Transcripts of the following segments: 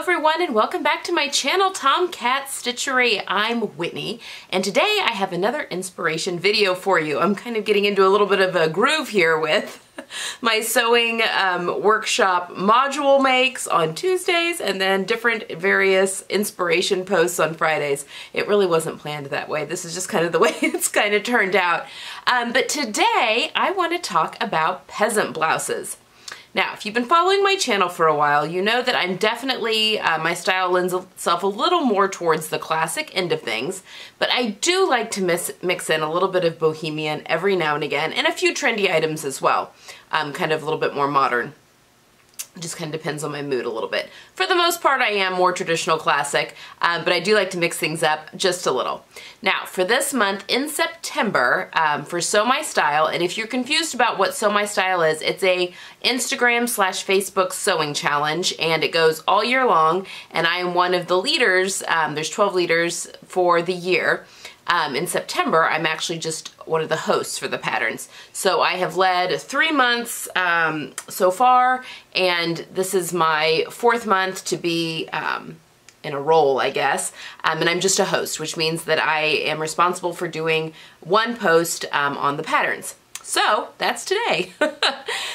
everyone, and welcome back to my channel, Tomcat Stitchery. I'm Whitney, and today I have another inspiration video for you. I'm kind of getting into a little bit of a groove here with my sewing workshop module makes on Tuesdays and then different various inspiration posts on Fridays. It really wasn't planned that way. This is just kind of the way it's kind of turned out. But today I want to talk about peasant blouses. Now, if you've been following my channel for a while, you know that I'm definitely, my style lends itself a little more towards the classic end of things, but I do like to mix in a little bit of bohemian every now and again, and a few trendy items as well, kind of a little bit more modern. It just kind of depends on my mood a little bit. For the most part, I am more traditional classic, but I do like to mix things up just a little. Now, for this month in September, for Sew My Style, and if you're confused about what Sew My Style is, it's a Instagram/Facebook sewing challenge, and it goes all year long, and I am one of the leaders. There's 12 leaders for the year. In September, I'm actually just one of the hosts for the patterns. So I have led 3 months so far, and this is my 4th month to be in a role, I guess. And I'm just a host, which means that I am responsible for doing one post on the patterns. So that's today.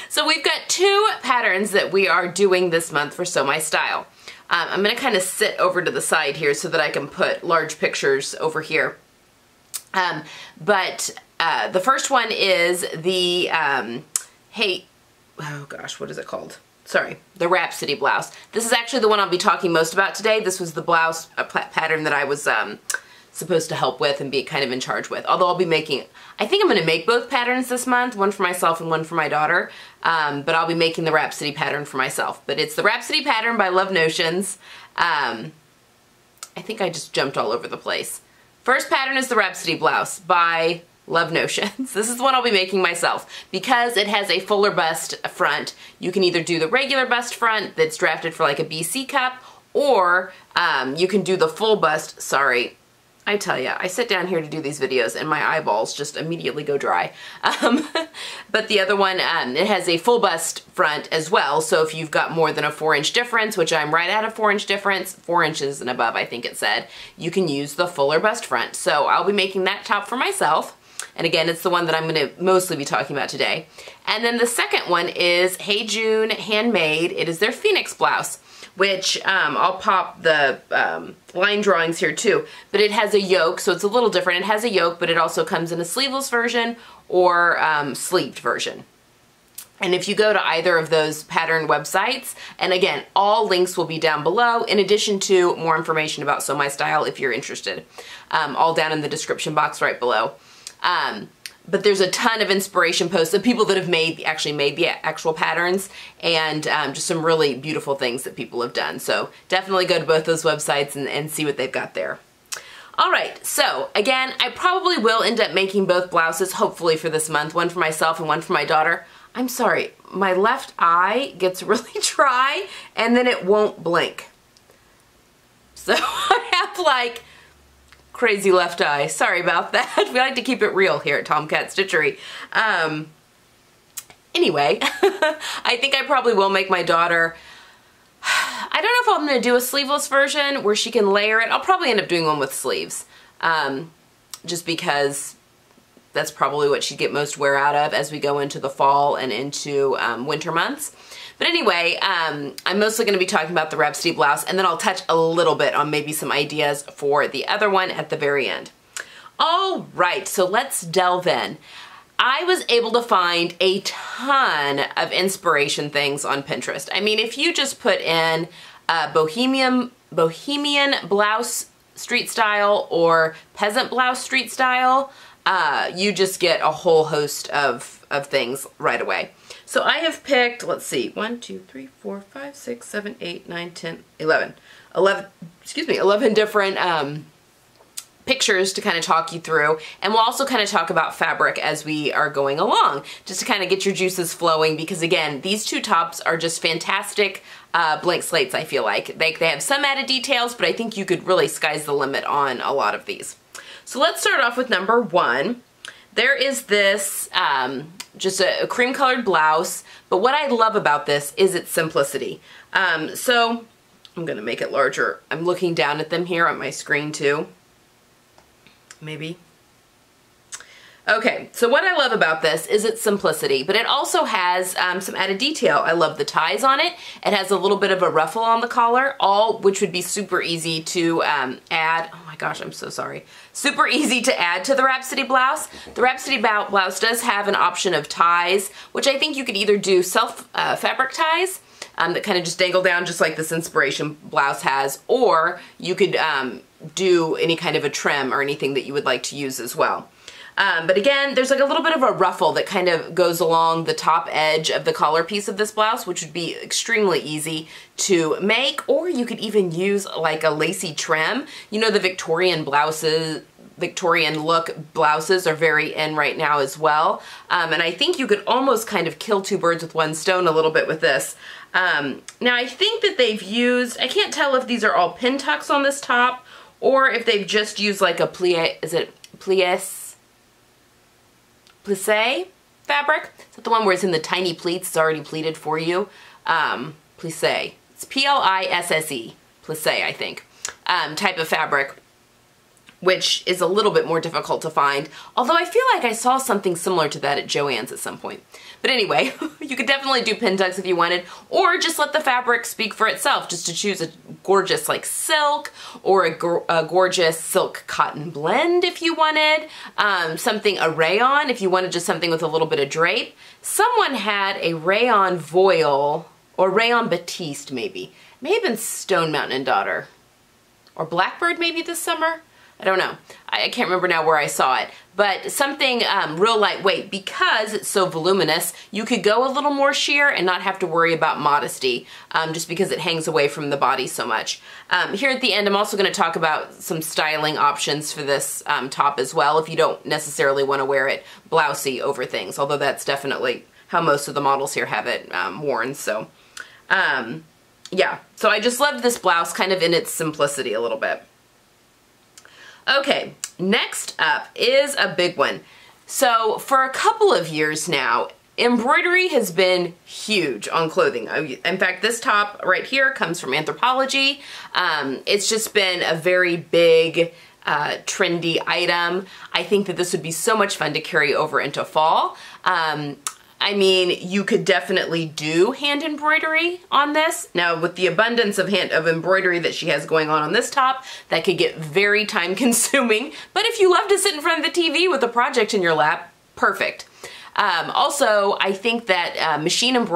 So we've got 2 patterns that we are doing this month for Sew My Style. I'm going to kind of sit over to the side here so that I can put large pictures over here. The first one is the, oh gosh, what is it called? Sorry, the Rhapsody Blouse. This is actually the one I'll be talking most about today. This was the blouse pattern that I was supposed to help with and be kind of in charge with. Although I'll be making, I think I'm going to make both patterns this month, one for myself and one for my daughter, but I'll be making the Rhapsody pattern for myself. But it's the Rhapsody pattern by Love Notions. I think I just jumped all over the place. First pattern is the Rhapsody Blouse by Love Notions. This is the one I'll be making myself because it has a fuller bust front. You can either do the regular bust front that's drafted for like a BC cup, or you can do the full bust. Sorry, I tell ya, I sit down here to do these videos and my eyeballs just immediately go dry. But the other one, it has a full bust front as well, so if you've got more than a 4-inch difference, which I'm right at a 4-inch difference, 4 inches and above I think it said, you can use the fuller bust front. So I'll be making that top for myself. And again, it's the one that I'm going to mostly be talking about today. And then the second one is Hey June Handmade. It is their Phoenix blouse, which I'll pop the line drawings here too. But it has a yoke, so it's a little different. It has a yoke, but it also comes in a sleeveless version or sleeved version. And if you go to either of those pattern websites, and again, all links will be down below, in addition to more information about Sew My Style if you're interested. All down in the description box right below. But there's a ton of inspiration posts of people that have actually made the actual patterns, and just some really beautiful things that people have done. So definitely go to both those websites and see what they've got there. Alright, so again, I probably will end up making both blouses, hopefully for this month, one for myself and one for my daughter. I'm sorry, my left eye gets really dry and then it won't blink. So I have like crazy left eye. Sorry about that. We like to keep it real here at Tomcat Stitchery. Anyway, I think I probably will make my daughter, I don't know if I'm going to do a sleeveless version where she can layer it. I'll probably end up doing one with sleeves, just because that's probably what she'd get most wear out of as we go into the fall and into winter months. But anyway, I'm mostly going to be talking about the Rhapsody Blouse, and then I'll touch a little bit on maybe some ideas for the other one at the very end. All right, so let's delve in. I was able to find a ton of inspiration things on Pinterest. I mean, if you just put in bohemian blouse street style or peasant blouse street style, you just get a whole host of things right away. So I have picked, let's see, 1, 2, 3, 4, 5, 6, 7, 8, 9, 10, 11 different pictures to kind of talk you through. And we'll also kind of talk about fabric as we are going along, just to kind of get your juices flowing, because again, these 2 tops are just fantastic blank slates, I feel like. They have some added details, but I think you could really sky's the limit on a lot of these. So let's start off with number 1. There is this just a cream colored blouse, but what I love about this is its simplicity. So I'm gonna make it larger. I'm looking down at them here on my screen too. Maybe. Okay, so what I love about this is its simplicity, but it also has some added detail. I love the ties on it. It has a little bit of a ruffle on the collar, which would be super easy to add. Oh my gosh, I'm so sorry. Super easy to add to the Rhapsody blouse. The Rhapsody blouse does have an option of ties, which I think you could either do fabric ties that kind of just dangle down just like this Inspiration blouse has, or you could do any kind of a trim or anything that you would like to use as well. But again, there's like a little bit of a ruffle that kind of goes along the top edge of the collar piece of this blouse, which would be extremely easy to make, or you could even use like a lacy trim. You know, the Victorian blouses, Victorian look blouses are very in right now as well. And I think you could almost kind of kill two birds with one stone a little bit with this. Now I think that they've used, I can't tell if these are all pin tucks on this top or if they've just used like a plissé fabric. Is that the one where it's in the tiny pleats? It's already pleated for you. Plissé. It's P-L-I-S-S-E. Plissé, I think. Type of fabric, which is a little bit more difficult to find. Although I feel like I saw something similar to that at Joann's at some point. But anyway, you could definitely do pin tucks if you wanted, or just let the fabric speak for itself, just to choose a gorgeous like silk or a gorgeous silk cotton blend if you wanted, a rayon if you wanted just something with a little bit of drape. Someone had a rayon voile, or rayon batiste maybe. It may have been Stone Mountain and Daughter, or Blackbird maybe this summer. I don't know. I can't remember now where I saw it. But something real lightweight. Because it's so voluminous, you could go a little more sheer and not have to worry about modesty, just because it hangs away from the body so much. Here at the end, I'm also going to talk about some styling options for this top as well, if you don't necessarily want to wear it blousey over things, although that's definitely how most of the models here have it worn. So, yeah. So I just loved this blouse kind of in its simplicity a little bit. Okay, next up is a big one. So for a couple of years now, embroidery has been huge on clothing. In fact, this top right here comes from Anthropologie. It's just been a very big, trendy item. I think that this would be so much fun to carry over into fall. I mean, you could definitely do hand embroidery on this. Now, with the abundance of embroidery that she has going on this top, that could get very time consuming. But if you love to sit in front of the TV with a project in your lap, perfect. Also, I think that sewing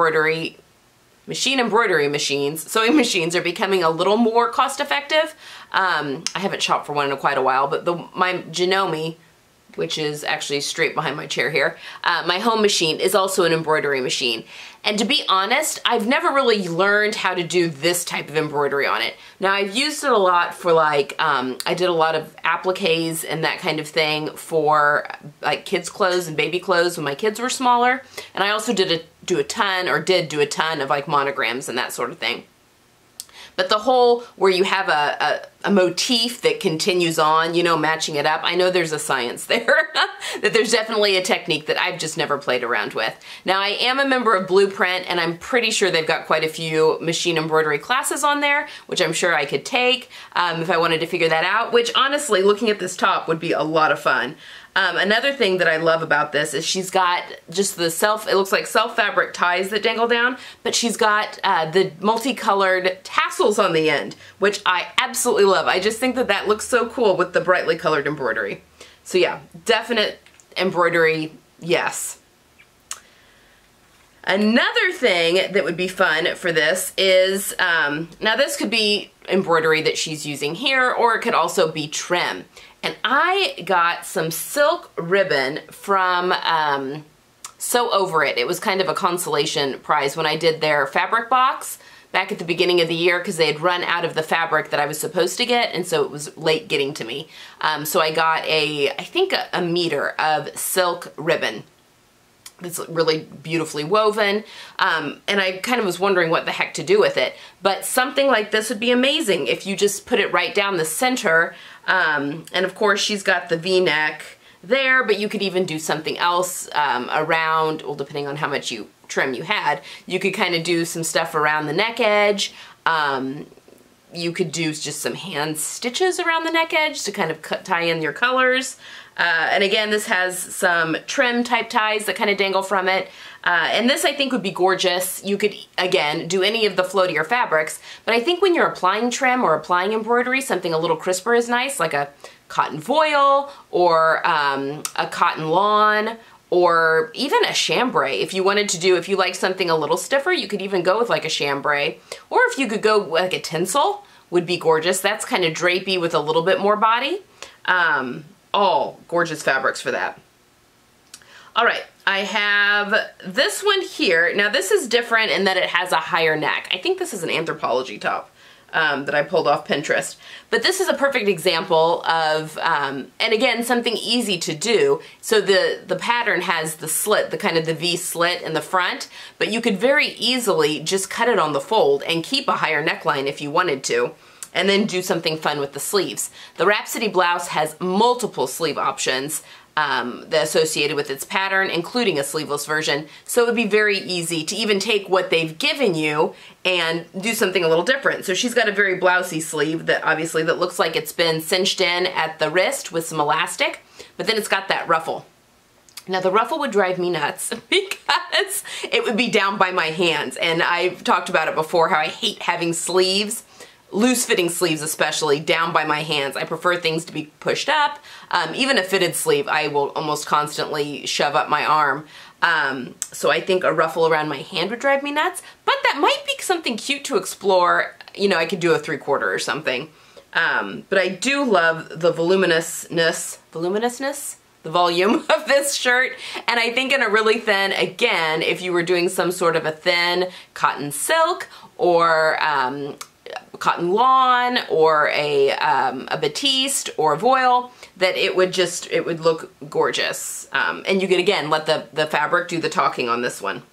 machines are becoming a little more cost effective. I haven't shopped for one in quite a while, but my Janome, which is actually straight behind my chair here, my home machine is also an embroidery machine. And to be honest, I've never really learned how to do this type of embroidery on it. Now, I've used it a lot for like, I did a lot of appliques and that kind of thing for like kids' clothes and baby clothes when my kids were smaller. And I also did do a ton of like monograms and that sort of thing. But the whole where you have a motif that continues on, you know, matching it up, I know there's a science there, that there's definitely a technique that I've just never played around with. Now, I am a member of Blueprint, and I'm pretty sure they've got quite a few machine embroidery classes on there, which I'm sure I could take if I wanted to figure that out, which honestly, looking at this top would be a lot of fun. Another thing that I love about this is she's got just the it looks like self-fabric ties that dangle down, but she's got the multicolored tassels on the end, which I absolutely love. I just think that that looks so cool with the brightly colored embroidery. So yeah, definite embroidery, yes. Another thing that would be fun for this is, now this could be embroidery that she's using here, or it could also be trim. And I got some silk ribbon from Sew Over It. It was kind of a consolation prize when I did their fabric box back at the beginning of the year, because they had run out of the fabric that I was supposed to get, and so it was late getting to me. So I got I think a meter of silk ribbon. It's really beautifully woven, and I kind of was wondering what the heck to do with it. But something like this would be amazing if you just put it right down the center. And of course she's got the V-neck there, but you could even do something else around, well, depending on how much trim you had, you could kind of do some stuff around the neck edge. you could do just some hand stitches around the neck edge to kind of tie in your colors. And again, this has some trim type ties that kind of dangle from it. And this I think would be gorgeous. You could, again, do any of the floatier fabrics, but I think when you're applying trim or applying embroidery, something a little crisper is nice, like a cotton voile or a cotton lawn, or even a chambray. If you wanted to do, if you like something a little stiffer, you could even go with like a chambray. Or if you could go like a tinsel, would be gorgeous. That's kind of drapey with a little bit more body. All gorgeous fabrics for that. All right, I have this one here. Now this is different in that it has a higher neck. I think this is an Anthropologie top that I pulled off Pinterest. But this is a perfect example of, and again, something easy to do. So the pattern has the slit, the kind of the V slit in the front, but you could very easily just cut it on the fold and keep a higher neckline if you wanted to, and then do something fun with the sleeves. The Rhapsody Blouse has multiple sleeve options associated with its pattern, including a sleeveless version. So it would be very easy to even take what they've given you and do something a little different. So she's got a very blousey sleeve that obviously that looks like it's been cinched in at the wrist with some elastic, but then it's got that ruffle. Now the ruffle would drive me nuts because it would be down by my hands, and I've talked about it before how I hate having sleeves, loose-fitting sleeves especially, down by my hands. I prefer things to be pushed up. Even a fitted sleeve I will almost constantly shove up my arm. So I think a ruffle around my hand would drive me nuts, but that might be something cute to explore. You know, I could do a 3/4 or something. But I do love the voluminousness, the volume of this shirt, and I think in a really thin, again, if you were doing some sort of a thin cotton silk or cotton lawn or a batiste or a voile, that it would look gorgeous. And you could, again, let the fabric do the talking on this one.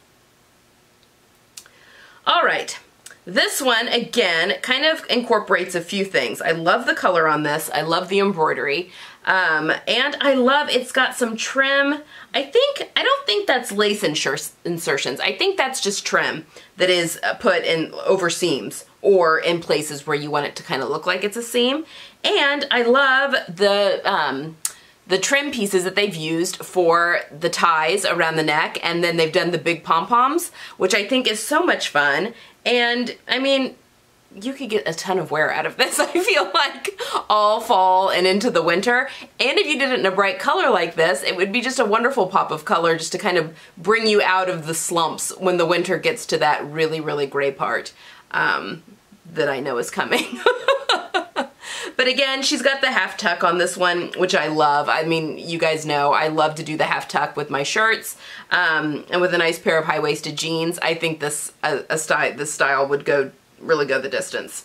All right. This one, again, kind of incorporates a few things. I love the color on this. I love the embroidery. And I love, it's got some trim. I don't think that's lace insertions. I think that's just trim that is put in over seams or in places where you want it to kind of look like it's a seam. And I love the trim pieces that they've used for the ties around the neck, and then they've done the big pom-poms, which I think is so much fun. And I mean, you could get a ton of wear out of this, I feel like, all fall and into the winter. And if you did it in a bright color like this, it would be just a wonderful pop of color just to kind of bring you out of the slumps when the winter gets to that really, really gray part that I know is coming. But again, she's got the half tuck on this one, which I love. I mean, you guys know I love to do the half tuck with my shirts, and with a nice pair of high-waisted jeans. I think this style would really go the distance.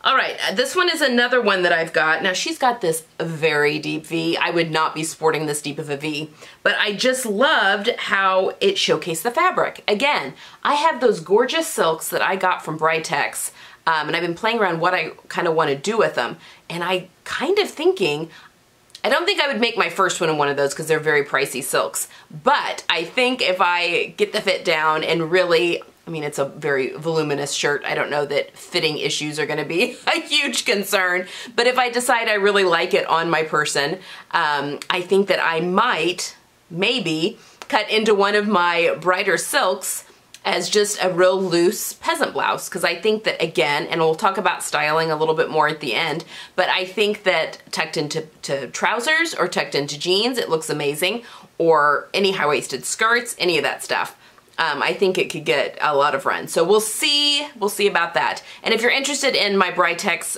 All right, this one is another one that I've got. Now she's got this very deep V. I would not be sporting this deep of a V, but I just loved how it showcased the fabric. Again, I have those gorgeous silks that I got from Britex, and I've been playing around what I kind of want to do with them. And I kind of thinking, I don't think I would make my first one in one of those because they're very pricey silks, but I think if I get the fit down and really, I mean, it's a very voluminous shirt. I don't know that fitting issues are going to be a huge concern, but if I decide I really like it on my person, I think that I might, maybe, cut into one of my brighter silks as just a real loose peasant blouse, because I think that, again, and we'll talk about styling a little bit more at the end, but I think that tucked into trousers or tucked into jeans, it looks amazing, or any high-waisted skirts, any of that stuff. I think it could get a lot of run. So we'll see about that. And if you're interested in my Britex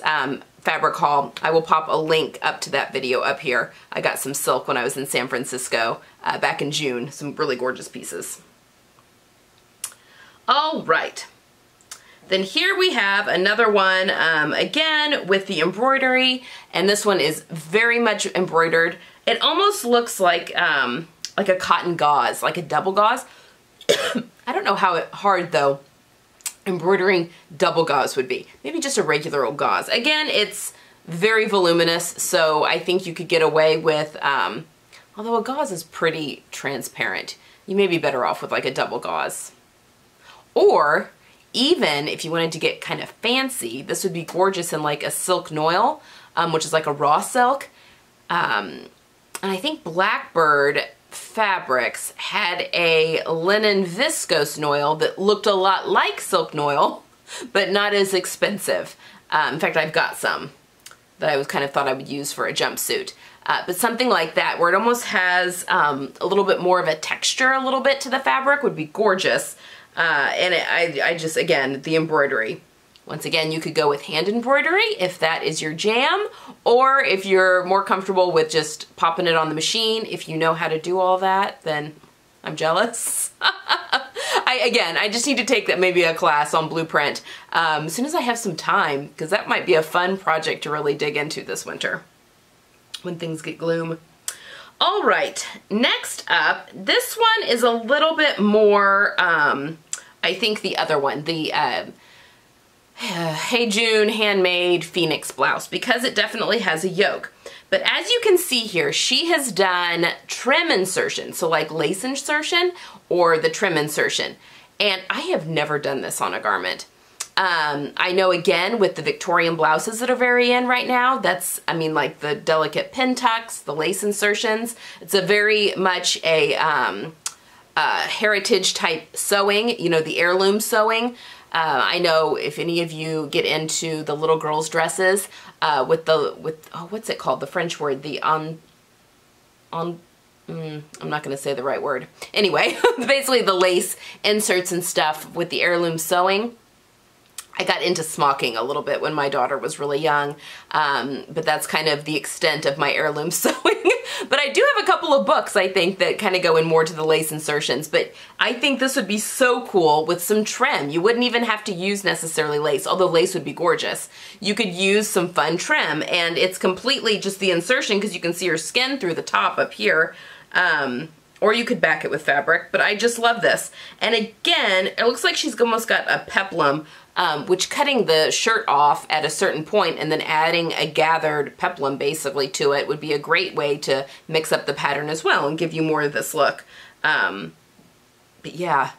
fabric haul, I will pop a link up to that video up here. I got some silk when I was in San Francisco back in June, some really gorgeous pieces. All right, then here we have another one, again with the embroidery, and this one is very much embroidered. It almost looks like a cotton gauze, like a double gauze. I don't know how hard, though, embroidering double gauze would be. Maybe just a regular old gauze. Again, it's very voluminous, so I think you could get away with, although a gauze is pretty transparent, you may be better off with like a double gauze. Or even if you wanted to get kind of fancy, this would be gorgeous in like a silk noil, which is like a raw silk. And I think Blackbird Fabrics had a linen viscose noil that looked a lot like silk noil, but not as expensive. In fact, I've got some that I was kind of thought I would use for a jumpsuit. But something like that, where it almost has a little bit more of a texture, a little bit to the fabric, would be gorgeous. And I just, again, the embroidery. Once again, you could go with hand embroidery if that is your jam, or if you're more comfortable with just popping it on the machine. If you know how to do all that, then I'm jealous. I just need to take that, maybe a class on blueprint as soon as I have some time, because that might be a fun project to really dig into this winter when things get gloom. All right, next up, this one is a little bit more, I think the other one, the Hey June handmade Phoenix blouse, because it definitely has a yoke. But as you can see here, she has done trim insertion, so like lace insertion or the trim insertion. And I have never done this on a garment. I know, again, with the Victorian blouses that are very in right now, that's, I mean, like the delicate pin tucks, the lace insertions, it's a very much a heritage type sewing, you know, the heirloom sewing. I know if any of you get into the little girls' dresses with what's it called? The French word, the I'm not going to say the right word. Anyway, basically the lace inserts and stuff with the heirloom sewing. I got into smocking a little bit when my daughter was really young, but that's kind of the extent of my heirloom sewing. But I do have a couple of books, I think, that kind of go in more to the lace insertions, but I think this would be so cool with some trim. You wouldn't even have to use necessarily lace, although lace would be gorgeous. You could use some fun trim, and it's completely just the insertion because you can see her skin through the top up here. Or you could back it with fabric, but I just love this. And again, it looks like she's almost got a peplum, which cutting the shirt off at a certain point and then adding a gathered peplum basically to it would be a great way to mix up the pattern as well and give you more of this look. But yeah,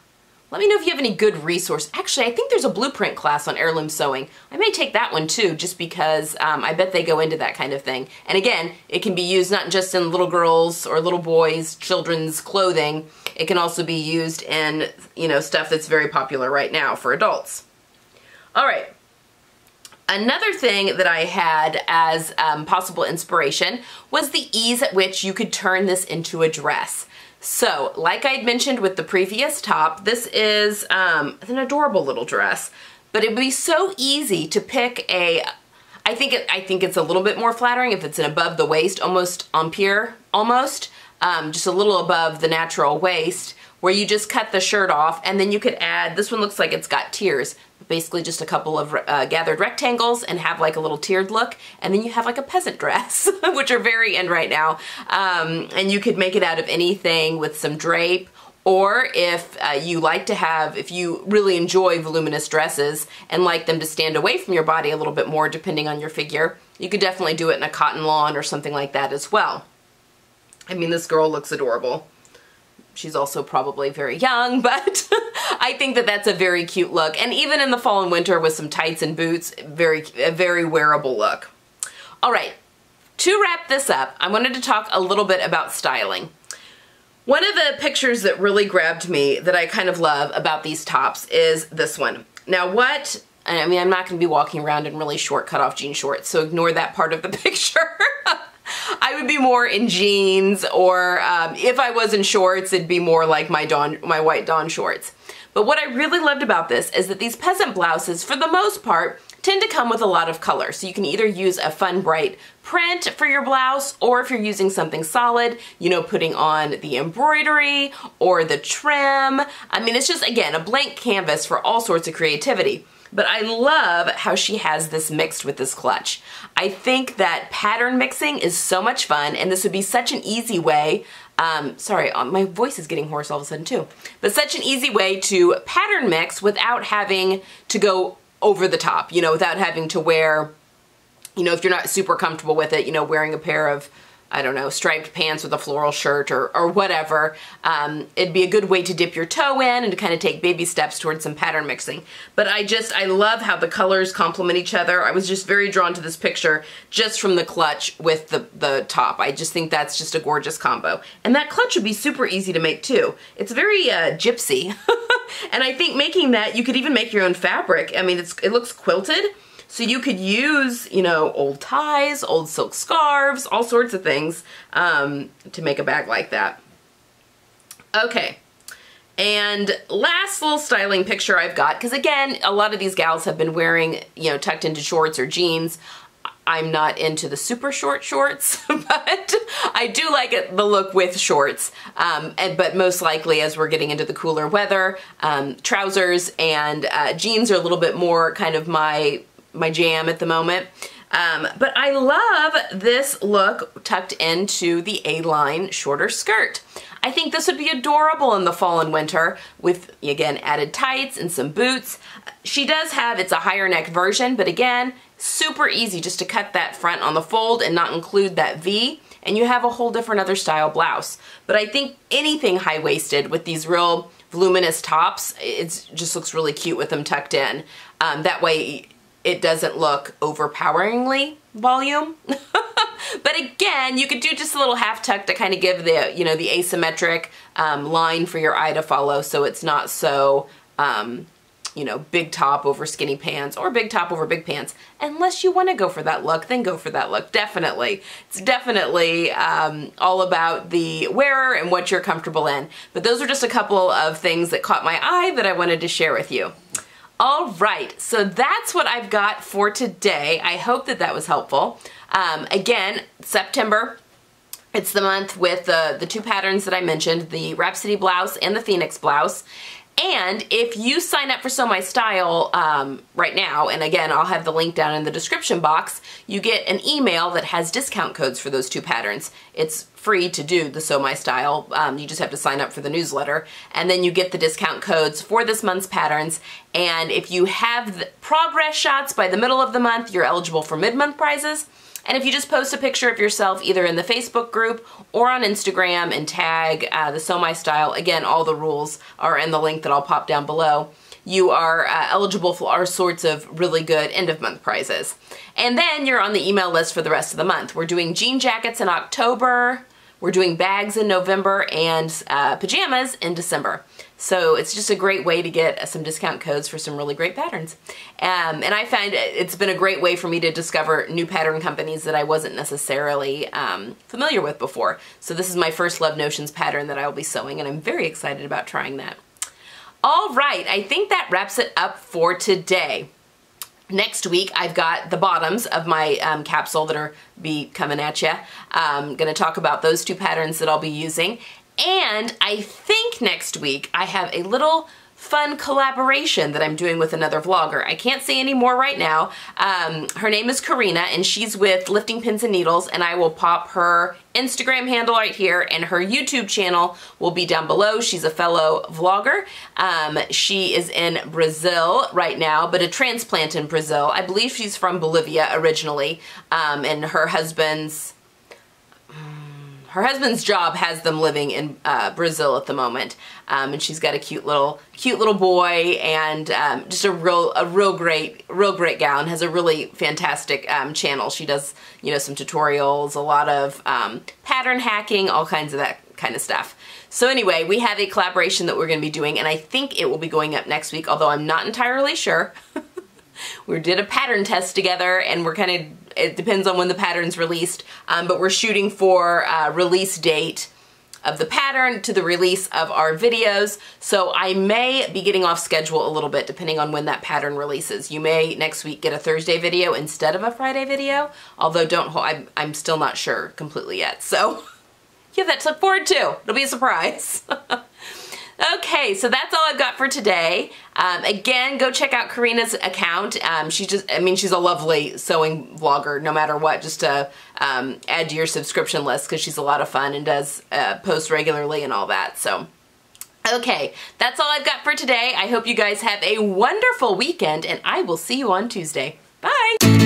let me know if you have any good resource. Actually, I think there's a blueprint class on heirloom sewing. I may take that one too, just because I bet they go into that kind of thing. And again, it can be used not just in little girls or little boys, children's clothing. It can also be used in, you know, stuff that's very popular right now for adults. All right. Another thing that I had as possible inspiration was the ease at which you could turn this into a dress. So, like I'd mentioned with the previous top, this is an adorable little dress, but it would be so easy to pick a, I think it's a little bit more flattering if it's an above the waist, almost empire, almost, just a little above the natural waist, where you just cut the shirt off, and then you could add, this one looks like it's got tiers, basically just a couple of gathered rectangles and have like a little tiered look, and then you have like a peasant dress, which are very in right now, and you could make it out of anything with some drape, or if you like to have, if you really enjoy voluminous dresses and like them to stand away from your body a little bit more depending on your figure, you could definitely do it in a cotton lawn or something like that as well. I mean, this girl looks adorable. She's also probably very young, but I think that that's a very cute look. And even in the fall and winter with some tights and boots, a very wearable look. All right, to wrap this up, I wanted to talk a little bit about styling. One of the pictures that really grabbed me that I kind of love about these tops is this one. Now I mean, I'm not going to be walking around in really short cut-off jean shorts, so ignore that part of the picture. I would be more in jeans, or if I was in shorts, it'd be more like my white Dawn shorts. But what I really loved about this is that these peasant blouses, for the most part, tend to come with a lot of color. So you can either use a fun, bright print for your blouse, or if you're using something solid, you know, putting on the embroidery or the trim. I mean, it's just, again, a blank canvas for all sorts of creativity. But I love how she has this mixed with this clutch. I think that pattern mixing is so much fun, and this would be such an easy way, sorry, my voice is getting hoarse all of a sudden too, but such an easy way to pattern mix without having to go over the top, you know, without having to wear, you know, if you're not super comfortable with it, you know, wearing a pair of I don't know, striped pants with a floral shirt or whatever. It'd be a good way to dip your toe in and to kind of take baby steps towards some pattern mixing. But I love how the colors complement each other. I was just very drawn to this picture just from the clutch with the top. I just think that's just a gorgeous combo. And that clutch would be super easy to make too. It's very gypsy. And I think making that, you could even make your own fabric. I mean, it looks quilted. So you could use, you know, old ties, old silk scarves, all sorts of things to make a bag like that. Okay, and last little styling picture I've got, because again, a lot of these gals have been wearing, you know, tucked into shorts or jeans. I'm not into the super short shorts, but I do like the look with shorts. But most likely, as we're getting into the cooler weather, trousers and jeans are a little bit more kind of my jam at the moment. But I love this look tucked into the A-line shorter skirt. I think this would be adorable in the fall and winter with, again, added tights and some boots. She does have, it's a higher neck version, but again, super easy just to cut that front on the fold and not include that V, and you have a whole different other style blouse. But I think anything high-waisted with these real voluminous tops, it just looks really cute with them tucked in. That way, it doesn't look overpoweringly volume. But again, you could do just a little half tuck to kind of give the, you know, the asymmetric line for your eye to follow, so it's not so, you know, big top over skinny pants or big top over big pants. Unless you want to go for that look, then go for that look, definitely. It's definitely all about the wearer and what you're comfortable in. But those are just a couple of things that caught my eye that I wanted to share with you. All right, so that's what I've got for today. I hope that that was helpful. Again, September, it's the month with the two patterns that I mentioned, the Rhapsody Blouse and the Phoenix Blouse. And if you sign up for Sew My Style right now, and again, I'll have the link down in the description box, you get an email that has discount codes for those two patterns. It's free to do the Sew My Style. You just have to sign up for the newsletter. And then you get the discount codes for this month's patterns. And if you have the progress shots by the middle of the month, you're eligible for mid-month prizes. And if you just post a picture of yourself either in the Facebook group or on Instagram and tag the Sew My Style, again, all the rules are in the link that I'll pop down below, you are eligible for all sorts of really good end-of-month prizes. And then you're on the email list for the rest of the month. We're doing jean jackets in October, we're doing bags in November, and pajamas in December. So it's just a great way to get some discount codes for some really great patterns. And I find it's been a great way for me to discover new pattern companies that I wasn't necessarily familiar with before. So this is my first Love Notions pattern that I will be sewing, and I'm very excited about trying that. All right, I think that wraps it up for today. Next week, I've got the bottoms of my capsule that are coming at you. I'm going to talk about those two patterns that I'll be using. And I think next week I have a little fun collaboration that I'm doing with another vlogger. I can't say any more right now. Her name is Karina, and she's with Lifting Pins and Needles, and I will pop her Instagram handle right here, and her YouTube channel will be down below. She's a fellow vlogger. She is in Brazil right now, but a transplant in Brazil. I believe she's from Bolivia originally, and her husband's job has them living in Brazil at the moment, and she's got a cute little boy, and just a real great gal, and has a really fantastic channel. She does, you know, some tutorials, a lot of pattern hacking, all kinds of that kind of stuff. So anyway, we have a collaboration that we're going to be doing, and I think it will be going up next week, although I'm not entirely sure. We did a pattern test together, and we're kind of, it depends on when the pattern's released, but we're shooting for a release date of the pattern to the release of our videos, so I may be getting off schedule a little bit depending on when that pattern releases. You may next week get a Thursday video instead of a Friday video, although I'm still not sure completely yet, so you have that to look forward to. It'll be a surprise. Okay, so that's all I've got for today. Again, go check out Karina's account. She's a lovely sewing vlogger no matter what, just to add to your subscription list, because she's a lot of fun and does post regularly and all that. So, okay, that's all I've got for today. I hope you guys have a wonderful weekend, and I will see you on Tuesday. Bye!